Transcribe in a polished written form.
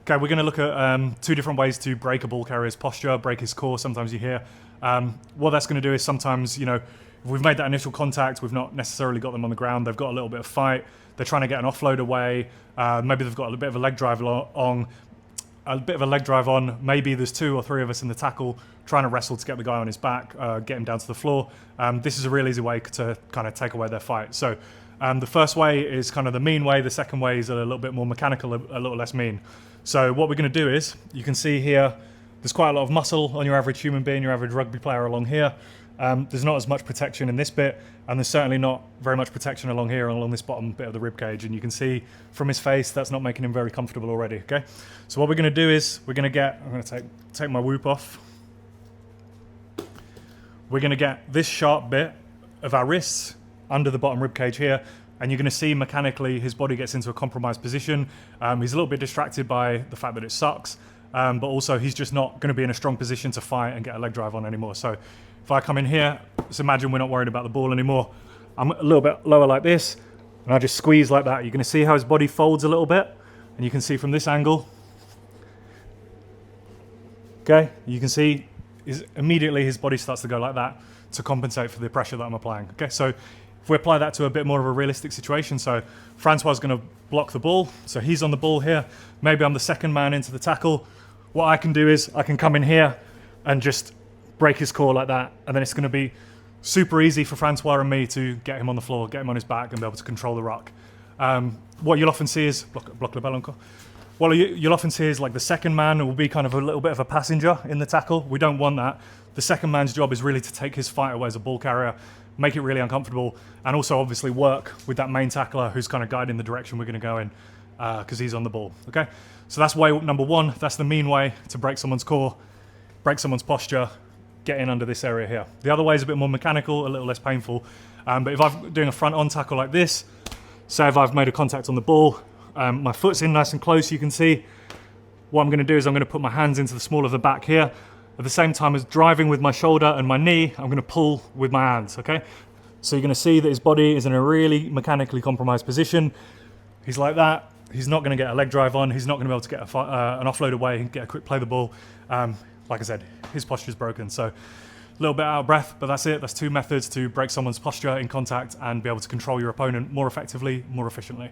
Okay, we're going to look at two different ways to break a ball carrier's posture, break his core. Sometimes you hear. What that's going to do is sometimes, if we've made that initial contact, we've not necessarily got them on the ground, they've got a little bit of fight, they're trying to get an offload away, maybe they've got a bit of a leg drive on, maybe there's 2 or 3 of us in the tackle trying to wrestle to get the guy on his back, get him down to the floor. This is a real easy way to kind of take away their fight. So the first way is kind of the mean way, the second way is a little bit more mechanical, a little less mean. So what we're going to do is, you can see here, there's quite a lot of muscle on your average human being, your average rugby player along here. There's not as much protection in this bit, and there's certainly not very much protection along here, along this bottom bit of the rib cage. And you can see from his face, that's not making him very comfortable already, okay? So what we're going to do is, I'm going to take my whoop off. We're going to get this sharp bit of our wrists under the bottom rib cage here, and you're going to see mechanically his body gets into a compromised position. He's a little bit distracted by the fact that it sucks, but also he's just not going to be in a strong position to fight and get a leg drive on anymore. So if I come in here, let's imagine we're not worried about the ball anymore. I'm a little bit lower like this, and I just squeeze like that. You're going to see how his body folds a little bit, and you can see from this angle, okay, you can see immediately his body starts to go like that to compensate for the pressure that I'm applying. Okay, so if we apply that to a bit more of a realistic situation, so Francois is going to block the ball, so he's on the ball here, maybe I'm the second man into the tackle. What I can do is I can come in here and just break his core like that, and then it's going to be super easy for Francois and me to get him on the floor, get him on his back, and be able to control the ruck. What you'll often see is, block le ball encore. What you'll often see is like the second man will be kind of a little bit of a passenger in the tackle. We don't want that. The second man's job is really to take his fight away as a ball carrier, make it really uncomfortable, and also obviously work with that main tackler who's kind of guiding the direction we're going to go in, because he's on the ball, okay? So that's way number one. That's the mean way to break someone's core, break someone's posture, get in under this area here. The other way is a bit more mechanical, a little less painful, but if I'm doing a front-on tackle like this, say if I've made a contact on the ball, my foot's in nice and close, you can see, what I'm going to do is I'm going to put my hands into the small of the back here, at the same time as driving with my shoulder and my knee, I'm going to pull with my hands, okay? So you're going to see that his body is in a really mechanically compromised position. He's like that. He's not going to get a leg drive on. He's not going to be able to get an offload away and get a quick play the ball. Like I said, his posture's broken. So a little bit out of breath, but that's it. That's 2 methods to break someone's posture in contact and be able to control your opponent more effectively, more efficiently.